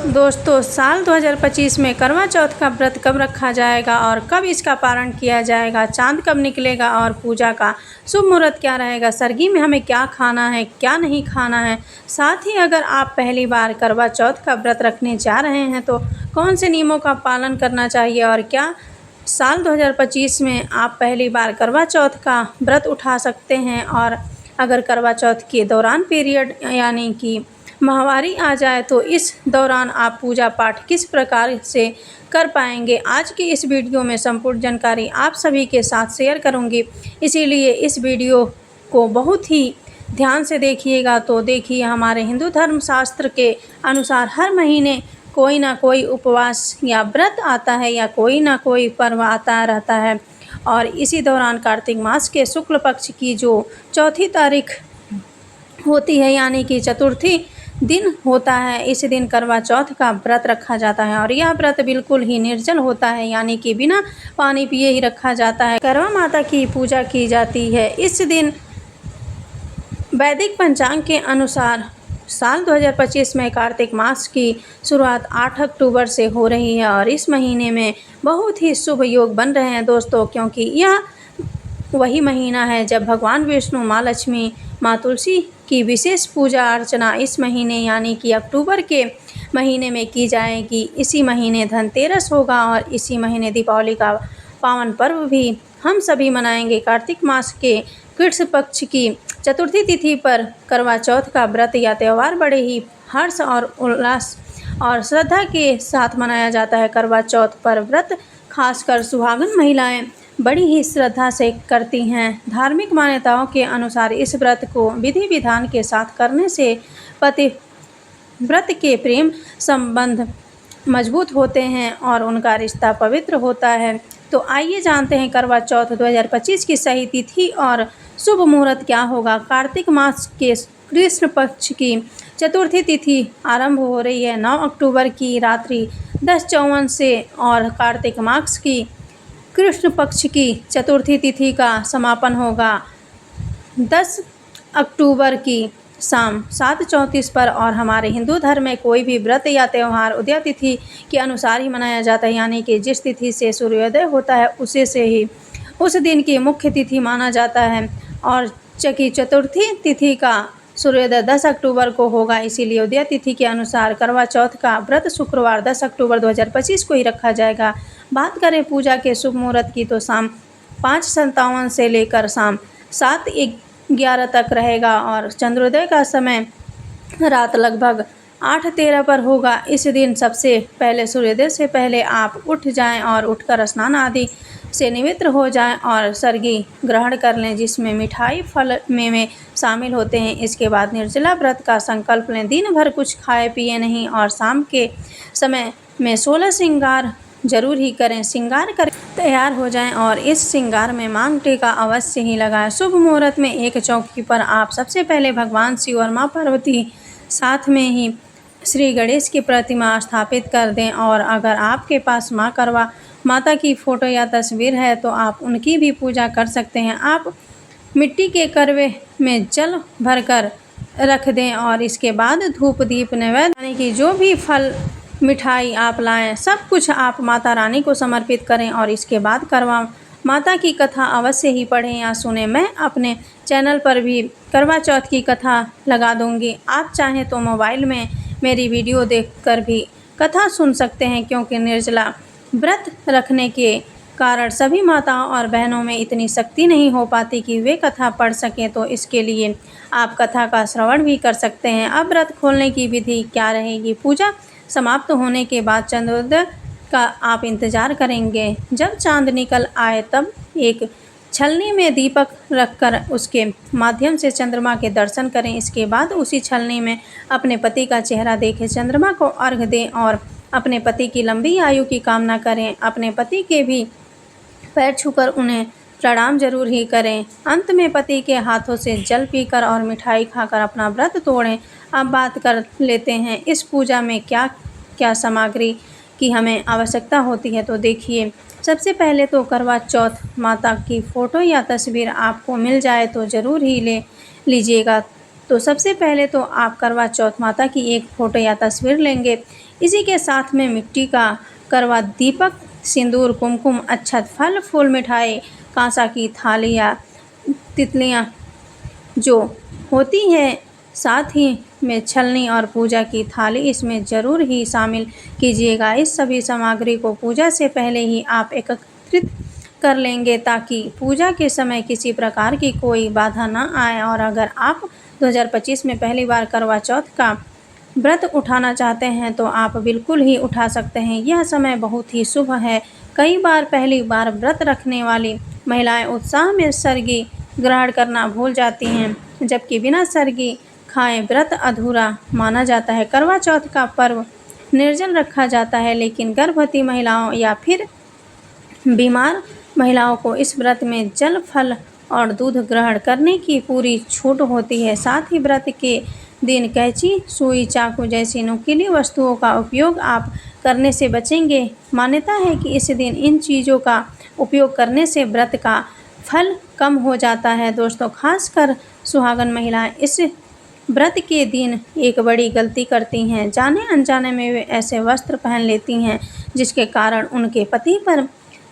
दोस्तों, साल 2025 में करवा चौथ का व्रत कब रखा जाएगा और कब इसका पारण किया जाएगा, चांद कब निकलेगा और पूजा का शुभ मुहूर्त क्या रहेगा, सरगी में हमें क्या खाना है क्या नहीं खाना है। साथ ही अगर आप पहली बार करवा चौथ का व्रत रखने जा रहे हैं तो कौन से नियमों का पालन करना चाहिए और क्या साल 2025 में आप पहली बार करवा चौथ का व्रत उठा सकते हैं। और अगर करवा चौथ के दौरान पीरियड यानी कि माहवारी आ जाए तो इस दौरान आप पूजा पाठ किस प्रकार से कर पाएंगे, आज की इस वीडियो में संपूर्ण जानकारी आप सभी के साथ शेयर करूंगी। इसीलिए इस वीडियो को बहुत ही ध्यान से देखिएगा। तो देखिए, हमारे हिंदू धर्म शास्त्र के अनुसार हर महीने कोई ना कोई उपवास या व्रत आता है या कोई ना कोई पर्व आता रहता है। और इसी दौरान कार्तिक मास के शुक्ल पक्ष की जो चौथी तारीख होती है यानी कि चतुर्थी दिन होता है, इस दिन करवा चौथ का व्रत रखा जाता है। और यह व्रत बिल्कुल ही निर्जल होता है यानी कि बिना पानी पिए ही रखा जाता है। करवा माता की पूजा की जाती है। इस दिन वैदिक पंचांग के अनुसार साल 2025 में कार्तिक मास की शुरुआत 8 अक्टूबर से हो रही है और इस महीने में बहुत ही शुभ योग बन रहे हैं दोस्तों, क्योंकि यह वही महीना है जब भगवान विष्णु, माँ लक्ष्मी, माँ तुलसी की विशेष पूजा अर्चना इस महीने यानी कि अक्टूबर के महीने में की जाएगी। इसी महीने धनतेरस होगा और इसी महीने दीपावली का पावन पर्व भी हम सभी मनाएंगे। कार्तिक मास के कृष्ण पक्ष की चतुर्थी तिथि पर करवा चौथ का व्रत या त्यौहार बड़े ही हर्ष और उल्लास और श्रद्धा के साथ मनाया जाता है। करवा चौथ पर व्रत खासकर सुहागन महिलाएं बड़ी ही श्रद्धा से करती हैं। धार्मिक मान्यताओं के अनुसार इस व्रत को विधि विधान के साथ करने से पति व्रत के प्रेम संबंध मजबूत होते हैं और उनका रिश्ता पवित्र होता है। तो आइए जानते हैं करवा चौथ 2025 की सही तिथि और शुभ मुहूर्त क्या होगा। कार्तिक मास के कृष्ण पक्ष की चतुर्थी तिथि आरंभ हो रही है 9 अक्टूबर की रात्रि 10:54 से और कार्तिक मास की कृष्ण पक्ष की चतुर्थी तिथि का समापन होगा 10 अक्टूबर की शाम 7:34 पर। और हमारे हिंदू धर्म में कोई भी व्रत या त्यौहार उदय तिथि के अनुसार ही मनाया जाता है, यानी कि जिस तिथि से सूर्योदय होता है उसी से ही उस दिन की मुख्य तिथि माना जाता है। और चकी चतुर्थी तिथि का सूर्योदय 10 अक्टूबर को होगा, इसीलिए उदय तिथि के अनुसार करवा चौथ का व्रत शुक्रवार 10 अक्टूबर 2025 को ही रखा जाएगा। बात करें पूजा के शुभ मुहूर्त की तो शाम 5:57 से लेकर शाम 7:11 तक रहेगा और चंद्रोदय का समय रात लगभग 8:13 पर होगा। इस दिन सबसे पहले सूर्योदय से पहले आप उठ जाएं और उठकर स्नान आदि से निवृत्त हो जाएं और सरगी ग्रहण कर लें, जिसमें मिठाई फल मेवे शामिल होते हैं। इसके बाद निर्जला व्रत का संकल्प लें, दिन भर कुछ खाए पिए नहीं और शाम के समय में 16 श्रृंगार जरूर ही करें। श्रृंगार कर तैयार हो जाएं और इस श्रृंगार में मांग टीका अवश्य ही लगाएं। शुभ मुहूर्त में एक चौकी पर आप सबसे पहले भगवान शिव और माँ पार्वती साथ में ही श्री गणेश की प्रतिमा स्थापित कर दें। और अगर आपके पास माँ करवा माता की फ़ोटो या तस्वीर है तो आप उनकी भी पूजा कर सकते हैं। आप मिट्टी के करवे में जल भरकर रख दें और इसके बाद धूप दीप नैवेद्य यानी कि जो भी फल मिठाई आप लाएं सब कुछ आप माता रानी को समर्पित करें। और इसके बाद करवा माता की कथा अवश्य ही पढ़ें या सुनें। मैं अपने चैनल पर भी करवा चौथ की कथा लगा दूंगी, आप चाहें तो मोबाइल में मेरी वीडियो देखकर भी कथा सुन सकते हैं, क्योंकि निर्जला व्रत रखने के कारण सभी माताओं और बहनों में इतनी शक्ति नहीं हो पाती कि वे कथा पढ़ सकें, तो इसके लिए आप कथा का श्रवण भी कर सकते हैं। अब व्रत खोलने की विधि क्या रहेगी। पूजा समाप्त होने के बाद चंद्रोदय का आप इंतज़ार करेंगे। जब चांद निकल आए तब एक छलनी में दीपक रखकर उसके माध्यम से चंद्रमा के दर्शन करें। इसके बाद उसी छलनी में अपने पति का चेहरा देखें, चंद्रमा को अर्घ्य दें और अपने पति की लंबी आयु की कामना करें। अपने पति के भी पैर छूकर उन्हें प्रणाम जरूर ही करें। अंत में पति के हाथों से जल पीकर और मिठाई खाकर अपना व्रत तोड़ें। अब बात कर लेते हैं इस पूजा में क्या क्या सामग्री की हमें आवश्यकता होती है। तो देखिए, सबसे पहले तो करवा चौथ माता की फ़ोटो या तस्वीर आपको मिल जाए तो ज़रूर ही ले लीजिएगा। तो सबसे पहले तो आप करवा चौथ माता की एक फ़ोटो या तस्वीर लेंगे। इसी के साथ में मिट्टी का करवा दीपक, सिंदूर, कुमकुम, अक्षत, फल फूल, मिठाई, कांसा की थाली या तितलियाँ जो होती है, साथ ही में छलनी और पूजा की थाली इसमें ज़रूर ही शामिल कीजिएगा। इस सभी सामग्री को पूजा से पहले ही आप एकत्रित कर लेंगे ताकि पूजा के समय किसी प्रकार की कोई बाधा ना आए। और अगर आप 2025 में पहली बार करवा चौथ का व्रत उठाना चाहते हैं तो आप बिल्कुल ही उठा सकते हैं। यह समय बहुत ही शुभ है। कई बार पहली बार व्रत रखने वाली महिलाएं उत्साह में सरगी ग्रहण करना भूल जाती हैं, जबकि बिना सरगी खाए व्रत अधूरा माना जाता है। करवा चौथ का पर्व निर्जल रखा जाता है, लेकिन गर्भवती महिलाओं या फिर बीमार महिलाओं को इस व्रत में जल, फल और दूध ग्रहण करने की पूरी छूट होती है। साथ ही व्रत के दिन कैंची, सुई, चाकू जैसी नुकीली वस्तुओं का उपयोग आप करने से बचेंगे। मान्यता है कि इस दिन इन चीज़ों का उपयोग करने से व्रत का फल कम हो जाता है। दोस्तों, खासकर सुहागन महिलाएं इस व्रत के दिन एक बड़ी गलती करती हैं। जाने अनजाने में वे ऐसे वस्त्र पहन लेती हैं जिसके कारण उनके पति पर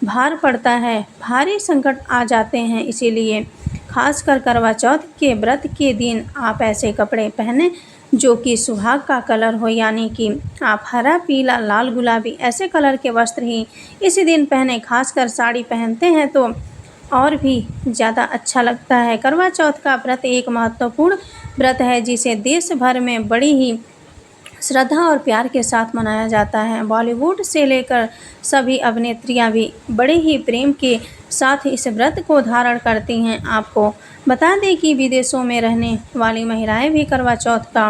भार पड़ता है, भारी संकट आ जाते हैं। इसीलिए खासकर करवा चौथ के व्रत के दिन आप ऐसे कपड़े पहने जो कि सुहाग का कलर हो, यानी कि आप हरा, पीला, लाल, गुलाबी ऐसे कलर के वस्त्र ही इसी दिन पहने। खासकर साड़ी पहनते हैं तो और भी ज़्यादा अच्छा लगता है। करवा चौथ का व्रत एक महत्वपूर्ण व्रत है जिसे देश भर में बड़ी ही श्रद्धा और प्यार के साथ मनाया जाता है। बॉलीवुड से लेकर सभी अभिनेत्रियां भी बड़े ही प्रेम के साथ इस व्रत को धारण करती हैं। आपको बता दें कि विदेशों में रहने वाली महिलाएं भी करवा चौथ का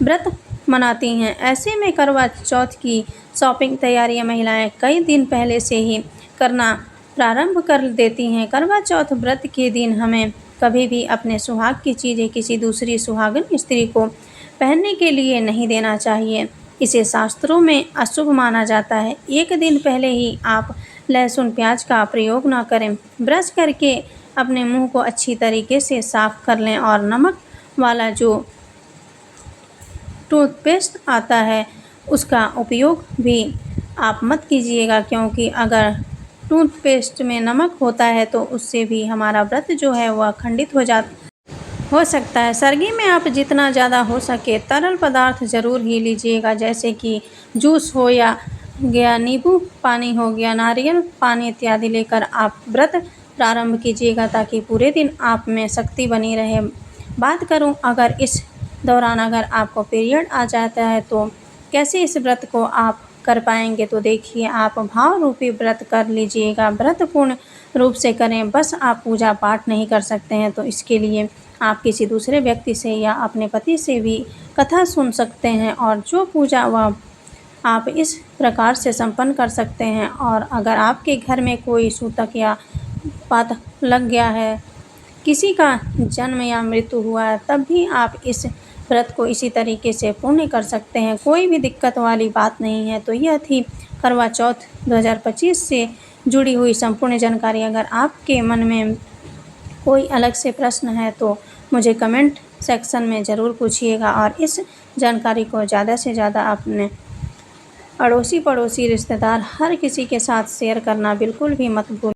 व्रत मनाती हैं। ऐसे में करवा चौथ की शॉपिंग तैयारियां महिलाएं कई दिन पहले से ही करना प्रारंभ कर देती हैं। करवा चौथ व्रत के दिन हमें कभी भी अपने सुहाग की चीज़ें किसी दूसरी सुहागन स्त्री को पहनने के लिए नहीं देना चाहिए। इसे शास्त्रों में अशुभ माना जाता है। एक दिन पहले ही आप लहसुन, प्याज का प्रयोग न करें। ब्रश करके अपने मुंह को अच्छी तरीके से साफ कर लें और नमक वाला जो टूथपेस्ट आता है उसका उपयोग भी आप मत कीजिएगा, क्योंकि अगर टूथपेस्ट में नमक होता है तो उससे भी हमारा व्रत जो है वह खंडित हो सकता है। सर्गी में आप जितना ज़्यादा हो सके तरल पदार्थ ज़रूर ही लीजिएगा, जैसे कि जूस हो या गया, नींबू पानी हो गया, नारियल पानी इत्यादि लेकर आप व्रत प्रारंभ कीजिएगा ताकि पूरे दिन आप में शक्ति बनी रहे। बात करूं अगर इस दौरान अगर आपको पीरियड आ जाता है तो कैसे इस व्रत को आप कर पाएंगे, तो देखिए आप भाव रूपी व्रत कर लीजिएगा। व्रत पूर्ण रूप से करें, बस आप पूजा पाठ नहीं कर सकते हैं तो इसके लिए आप किसी दूसरे व्यक्ति से या अपने पति से भी कथा सुन सकते हैं और जो पूजा वह आप इस प्रकार से संपन्न कर सकते हैं। और अगर आपके घर में कोई सूतक या पात लग गया है, किसी का जन्म या मृत्यु हुआ है, तब भी आप इस व्रत को इसी तरीके से पूर्ण कर सकते हैं। कोई भी दिक्कत वाली बात नहीं है। तो यह थी करवा चौथ 2025 से जुड़ी हुई संपूर्ण जानकारी। अगर आपके मन में कोई अलग से प्रश्न है तो मुझे कमेंट सेक्शन में ज़रूर पूछिएगा और इस जानकारी को ज़्यादा से ज़्यादा अपने अड़ोसी पड़ोसी रिश्तेदार हर किसी के साथ शेयर करना बिल्कुल भी मत भूलिए।